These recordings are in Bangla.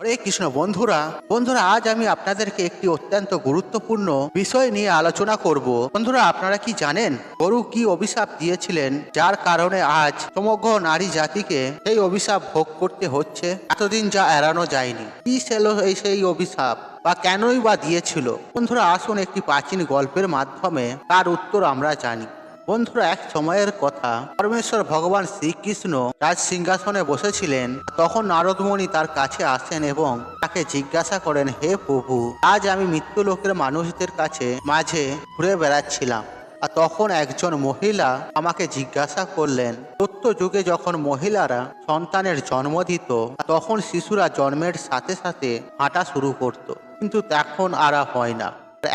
হরে কৃষ্ণ বন্ধুরা বন্ধুরা আজ আমি আপনাদেরকে একটি অত্যন্ত গুরুত্বপূর্ণ বিষয় নিয়ে আলোচনা করব। বন্ধুরা আপনারা কি জানেন গরু কি অভিশাপ দিয়েছিলেন, যার কারণে আজ সমগ্র নারী জাতিকে সেই অভিশাপ ভোগ করতে হচ্ছে? এতদিন যা এড়ানো যায়নি, কি ছিল সেই অভিশাপ বা কেনই বা দিয়েছিল? বন্ধুরা আসুন একটি প্রাচীন গল্পের মাধ্যমে তার উত্তর আমরা জানি। বন্ধুরা এক সময়ের কথা, পরমেশ্বর ভগবান শ্রীকৃষ্ণ রাজ সিংহাসনে বসেছিলেন। তখন নারদমণি তার কাছে আসেন এবং তাকে জিজ্ঞাসা করেন, হে প্রভু, আজ আমি মৃত্যুলোকের মানুষদের কাছে মাঝে ঘুরে বেড়াচ্ছিলাম, আর তখন একজন মহিলা আমাকে জিজ্ঞাসা করলেন, সত্য যুগে যখন মহিলারা সন্তানের জন্ম দিত তখন শিশুরা জন্মের সাথে সাথে হাঁটা শুরু করত, কিন্তু এখন আর হয় না।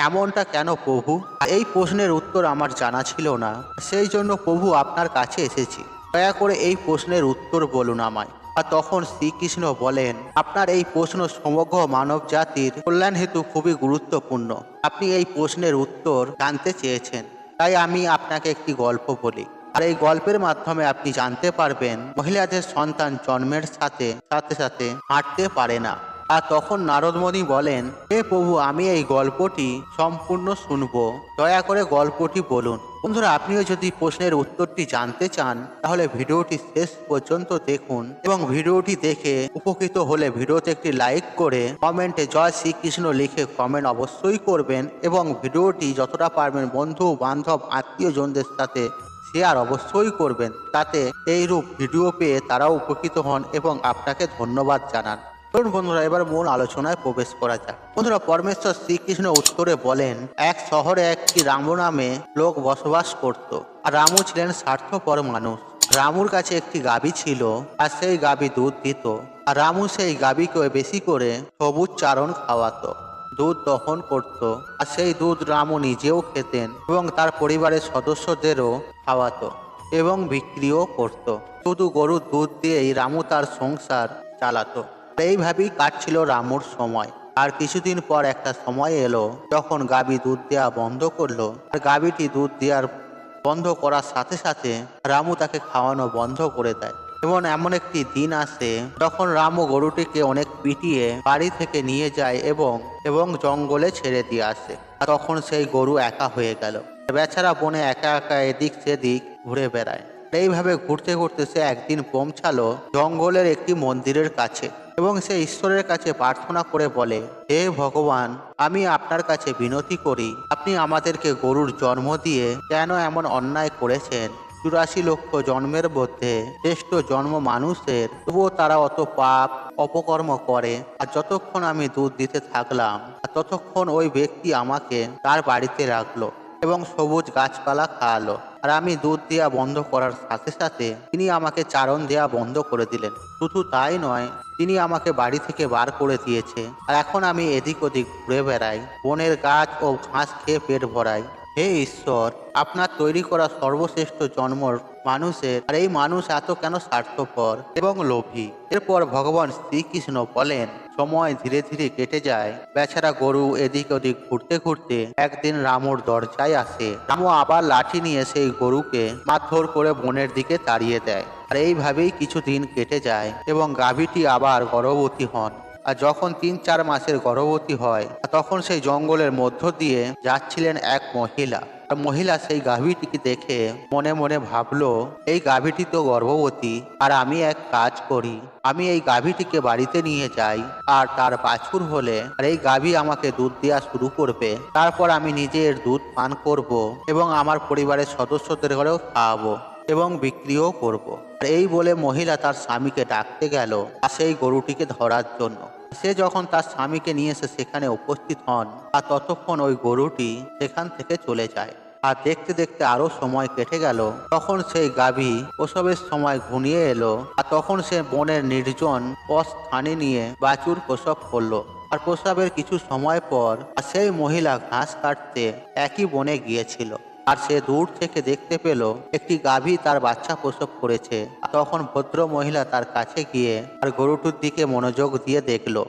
এমনটা কেন প্রভু? এই প্রশ্নের উত্তর আমার জানা ছিল না, সেই জন্য প্রভু আপনার কাছে এসেছি। দয়া করে এই প্রশ্নের উত্তর বলুন আমায়। আর তখন শ্রীকৃষ্ণ বলেন, আপনার এই প্রশ্ন সমগ্র মানব জাতির কল্যাণ হেতু খুবই গুরুত্বপূর্ণ। আপনি এই প্রশ্নের উত্তর জানতে চেয়েছেন, তাই আমি আপনাকে একটি গল্প বলি। আর এই গল্পের মাধ্যমে আপনি জানতে পারবেন মহিলাদের সন্তান জন্মের সাথে সাথে সাথে হাঁটতে পারে না। আর তখন নারদমণি বলেন, হে প্রভু, আমি এই গল্পটি সম্পূর্ণ শুনবো, দয়া করে গল্পটি বলুন। বন্ধুরা আপনিও যদি প্রশ্নের উত্তরটি জানতে চান তাহলে ভিডিওটি শেষ পর্যন্ত দেখুন, এবং ভিডিওটি দেখে উপকৃত হলে ভিডিওতে একটি লাইক করে কমেন্টে জয় শ্রীকৃষ্ণ লিখে কমেন্ট অবশ্যই করবেন, এবং ভিডিওটি যতটা পারবেন বন্ধু বান্ধব আত্মীয়জনদের সাথে শেয়ার অবশ্যই করবেন, তাতে এইরূপ ভিডিও পেয়ে তারাও উপকৃত হন এবং আপনাকে ধন্যবাদ জানান। চলুন বন্ধুরা এবার মূল আলোচনায় প্রবেশ করা যাক। বন্ধুরা পরমেশ্বর শ্রীকৃষ্ণ উত্তরে বলেন, এক শহরে একটি রামু নামে লোক বসবাস করত। আর রামু ছিলেন স্বার্থপর মানুষ। রামুর কাছে একটি গাভী ছিল, আর সেই গাভী দুধ দিত। আর রামু সেই গাভীকে বেশি করে সবুজ চারণ খাওয়াতো, দুধ দহন করত, আর সেই দুধ রামু নিজেও খেতেন এবং তার পরিবারের সদস্যদেরও খাওয়াতো এবং বিক্রিও করত। শুধু গরুর দুধ দিয়েই রামু তার সংসার চালাতো। এইভাবেই কাটছিল রামুর সময়। আর কিছুদিন পর একটা সময় এলো যখন গাভী দুধ দেওয়া বন্ধ করলো। আর গাভীটি দুধ দেওয়ার বন্ধ করার সাথে সাথে রামু তাকে খাওয়ানো বন্ধ করে দেয়। এবং এমন একটি দিন আসে যখন রামু গরুটিকে অনেক পিটিয়ে বাড়ি থেকে নিয়ে যায় এবং এবং জঙ্গলে ছেড়ে দিয়ে আসে। আর তখন সেই গরু একা হয়ে গেল। বেচারা বনে একা একা এদিক সেদিক ঘুরে বেড়ায়। এইভাবে ঘুরতে ঘুরতে সে একদিন পৌঁছালো জঙ্গলের একটি মন্দিরের কাছে, এবং সে ঈশ্বরের কাছে প্রার্থনা করে বলে, হে ভগবান, আমি আপনার কাছে বিনতি করি, আপনি আমাদেরকে গরুর জন্ম দিয়ে কেন এমন অন্যায় করেছেন? 84 লক্ষ জন্মের মধ্যে শ্রেষ্ঠ জন্ম মানুষের, তবুও তারা অত পাপ অপকর্ম করে। আর যতক্ষণ আমি দুধ দিতে থাকলাম আর ততক্ষণ ওই ব্যক্তি আমাকে তার বাড়িতে রাখলো এবং সবুজ গাছপালা খাওয়ালো। আর আমি দুধ দেওয়া বন্ধ করার সাথে সাথে তিনি আমাকে চারণ দেওয়া বন্ধ করে দিলেন। শুধু তাই নয়, তিনি আমাকে বাড়ি থেকে বার করে দিয়েছে। আর এখন আমি এদিক ওদিক ঘুরে বেড়াই, বনের গাছ ও ঘাস খেয়ে পেট ভরাই। হে ঈশ্বর, আপনার তৈরি করা সর্বশ্রেষ্ঠ জন্ম মানুষের, আর এই মানুষ এত কেন স্বার্থপর এবং লোভী? এরপর ভগবান শ্রীকৃষ্ণ বলেন, সময় ধীরে ধীরে কেটে যায়। বেচারা গরু এদিক ওদিক ঘুরতে ঘুরতে একদিন রামুর দরজায় আসে। রামু আবার লাঠি নিয়ে সেই গরুকে মারধর করে বনের দিকে তাড়িয়ে দেয়। আর এইভাবেই কিছুদিন কেটে যায় এবং গাভীটি আবার গর্ভবতী হন। আর যখন 3-4 মাসের গর্ভবতী হয় তখন সেই জঙ্গলের মধ্য দিয়ে যাচ্ছিলেন এক মহিলা। আর মহিলা সেই গাভীটিকে দেখে মনে মনে ভাবলো, এই গাভীটি তো গর্ভবতী, আর আমি এক কাজ করি, আমি এই গাভীটিকে বাড়িতে নিয়ে যাই, আর তার বাছুর হলে আর এই গাভী আমাকে দুধ দেওয়া শুরু করবে। তারপর আমি নিজে এর দুধ পান করব এবং আমার পরিবারের সদস্যদের ঘরেও খাওয়াবো এবং বিক্রিও করব। আর এই বলে মহিলা তার স্বামীকে ডাকতে গেল আর সেই গরুটিকে ধরার জন্য। সে যখন তার স্বামীকে নিয়ে এসে সেখানে উপস্থিত হন, আর ততক্ষণ ওই গরুটি সেখান থেকে চলে যায়। আর দেখতে দেখতে আরো সময় কেটে গেল। তখন সেই গাভী প্রসবের সময় ঘনিয়ে এলো, আর তখন সে বনের নির্জন স্থানে নিয়ে বাছুর প্রসব করলো। আর প্রসবের কিছু সময় পর সেই মহিলা ঘাস কাটতে একই বনে গিয়েছিল। আর সে দূর থেকে দেখতে পেল একটি গাভী তার বাচ্চা প্রসব করেছে। তখন ভদ্র মহিলা তার কাছে গিয়ে আর গরুটির দিকে মনোযোগ দিয়ে দেখলো।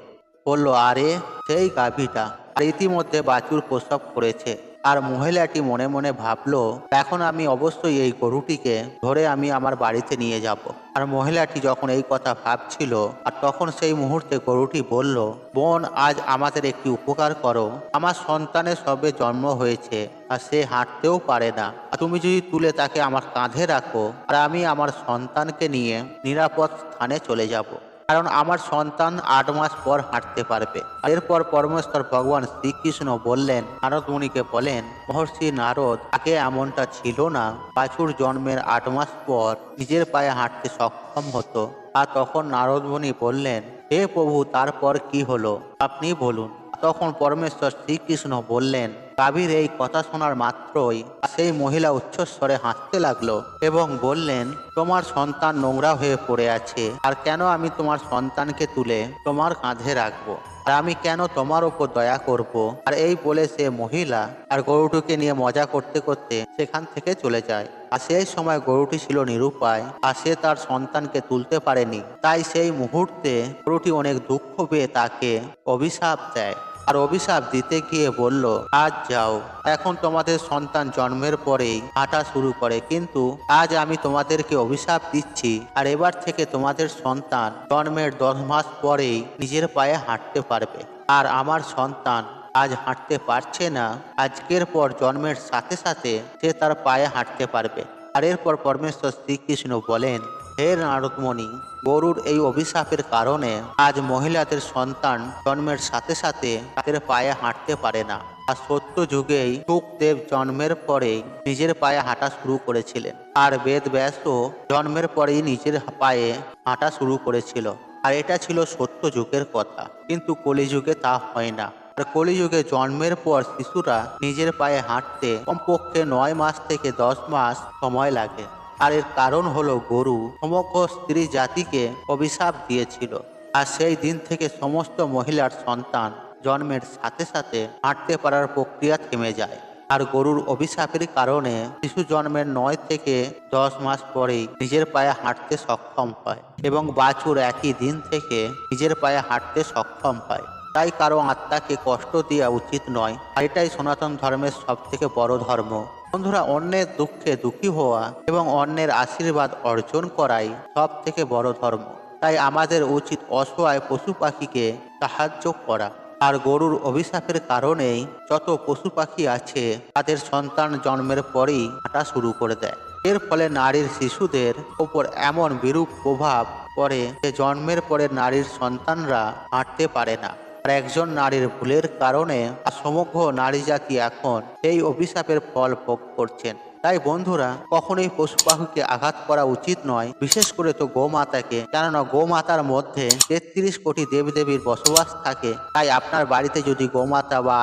বলল, আরে সেই গাভীটা, আর ইতিমধ্যে বাছুর প্রসব করেছে। আর মহিলাটি মনে মনে ভাবলো, এখন আমি অবশ্যই এই গরুটিকে ধরে আমি আমার বাড়িতে নিয়ে যাব। আর মহিলাটি যখন এই কথা ভাবছিল, আর তখন সেই মুহূর্তে গরুটি বলল, বোন, আজ আমাদের একটি উপকার করো। আমার সন্তানের সবে জন্ম হয়েছে, আর সে হাঁটতেও পারে না। আর তুমি যদি তুলে তাকে আমার কাঁধে রাখো, আর আমি আমার সন্তানকে নিয়ে নিরাপদ স্থানে চলে যাব। কারণ আমার সন্তান 8 মাস পর হাঁটতে পারবে। এরপর পরমেশ্বর ভগবান শ্রীকৃষ্ণ বললেন, নারদ মুনিকে বলেন, মহর্ষি নারদ, আগে এমনটা ছিল না। বাছুর জন্মের 8 মাস পর নিজের পায়ে হাঁটতে সক্ষম হতো। আর তখন নারদ মুনি বললেন, হে প্রভু, তারপর কি হলো আপনি বলুন। তখন পরমেশ্বর শ্রীকৃষ্ণ বললেন, কাবির এই কথা শোনার মাত্রই সেই মহিলা উচ্চস্বরে হাসতে লাগলো এবং বললেন, তোমার সন্তান নোংরা হয়ে পড়ে আছে, আর কেন আমি তোমার সন্তানকে তুলে তোমার কাঁধে রাখবো, আর আমি কেন তোমার ওপর দয়া করব। আর এই বলে সে মহিলা আর গরুটিকে নিয়ে মজা করতে করতে সেখান থেকে চলে যায়। আর সেই সময় গরুটি ছিল নিরুপায়, আর সে তার সন্তানকে তুলতে পারেনি। তাই সেই মুহূর্তে গরুটি অনেক দুঃখ পেয়ে তাকে অভিশাপ দেয়। আর অভিশাপ দিতে গিয়ে বলল, আজ যাও, এখন তোমাদের সন্তান জন্মের পরেই হাঁটা শুরু করে, কিন্তু আজ আমি তোমাদেরকে অভিশাপ দিচ্ছি, আর এবার থেকে তোমাদের সন্তান জন্মের 10 মাস পরেই নিজের পায়ে হাঁটতে পারবে। আর আমার সন্তান আজ হাঁটতে পারছে না, আজকের পর জন্মের সাথে সাথে সে তার পায়ে হাঁটতে পারবে। আর এরপর পরমেশ্বর শ্রীকৃষ্ণ বলেন, হে নারদমণি, গরুর এই অভিশাপের কারণে আজ মহিলাদের সন্তান জন্মের সাথে সাথে তাদের পায়ে হাঁটতে পারে না। আর সত্য যুগেই শুকদেব জন্মের পরেই নিজের পায়ে হাঁটা শুরু করেছিলেন, আর বেদব্যাসও জন্মের পরেই নিজের পায়ে হাঁটা শুরু করেছিল। আর এটা ছিল সত্য যুগের কথা, কিন্তু কলিযুগে তা হয় না। আর কলিযুগে জন্মের পর শিশুরা নিজের পায়ে হাঁটতে কমপক্ষে 9 মাস থেকে 10 মাস সময় লাগে। আর এর কারণ হলো গরু সমগ্র স্ত্রী জাতিকে অভিশাপ দিয়েছিল। আর সেই দিন থেকে সমস্ত মহিলার সন্তান জন্মের সাথে সাথে হাঁটতে পারার প্রক্রিয়া থেমে যায়। আর গরুর অভিশাপের কারণে শিশু জন্মের 9 থেকে 10 মাস পরেই নিজের পায়ে হাঁটতে সক্ষম হয়, এবং বাছুর একই দিন থেকে নিজের পায়ে হাঁটতে সক্ষম হয়। তাই কারো আত্মাকে কষ্ট দেওয়া উচিত নয়। আর এটাই সনাতন ধর্মের সব থেকে বড় ধর্ম। বন্ধুরা, অন্যের দুঃখে দুঃখী হওয়া এবং অন্যের আশীর্বাদ অর্জন করাই সব থেকে বড় ধর্ম। তাই আমাদের উচিত অসহায় পশু পাখিকে সাহায্য করা। আর গরুর অভিশাপের কারণেই যত পশু পাখি আছে তাদের সন্তান জন্মের পরেই হাঁটা শুরু করে দেয়। এর ফলে নারীর শিশুদের ওপর এমন বিরূপ প্রভাব পড়ে যে জন্মের পরে নারীর সন্তানরা হাঁটতে পারে না। আর একজন নারীর ভুলের কারণে সমগ্র নারী জাতি এখন এই অভিশাপের ফল ভোগ করছেন। তাই বন্ধুরা, কখনোই পশু পাখিকে আঘাত করা উচিত নয়, বিশেষ করে তো গোমাতাকে। কেননা গোমাতার মধ্যে 33 কোটি দেবদেবীর বসবাস থাকে। তাই আপনার বাড়িতে যদি গোমাতা বা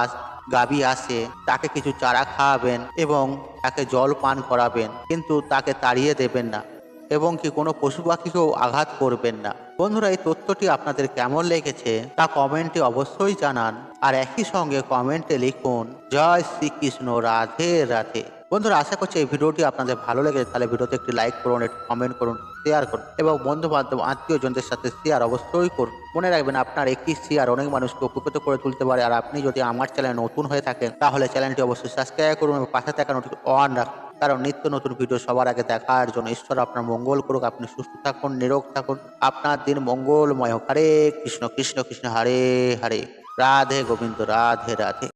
গাভী আসে, তাকে কিছু চারা খাওয়াবেন এবং তাকে জল পান করাবেন, কিন্তু তাকে তাড়িয়ে দেবেন না, এবং কি কোনো পশু পাখিকেও আঘাত করবেন না। বন্ধুরা, এই তথ্যটি আপনাদের কেমন লেগেছে তা কমেন্টে অবশ্যই জানান। আর একই সঙ্গে কমেন্টে লিখুন, জয় শ্রীকৃষ্ণ, রাধে রাধে। বন্ধুরা, আশা করছি এই ভিডিওটি আপনাদের ভালো লেগেছে। তাহলে ভিডিওতে একটি লাইক করুন, একটি কমেন্ট করুন, শেয়ার করুন, এবং বন্ধু বান্ধব আত্মীয়জনদের সাথে শেয়ার অবশ্যই করুন। মনে রাখবেন, আপনার একটি শেয়ার অনেক মানুষকে উপকৃত করে তুলতে পারে। আর আপনি যদি আমার চ্যানেলে নতুন হয়ে থাকেন, তাহলে চ্যানেলটি অবশ্যই সাবস্ক্রাইব করুন এবং পাশে থাকা নোটিফিকেশন অন রাখুন। কারণ নিত্য নতুন ভিডিও সবার আগে দেখার জন্য ঈশ্বর আপনার মঙ্গল করুক। আপনি সুস্থ থাকুন, নিরোগ থাকুন, আপনার দিন মঙ্গলময় হোক। হরে কৃষ্ণ কৃষ্ণ কৃষ্ণ হরে হরে, রাধে গোবিন্দ, রাধে রাধে।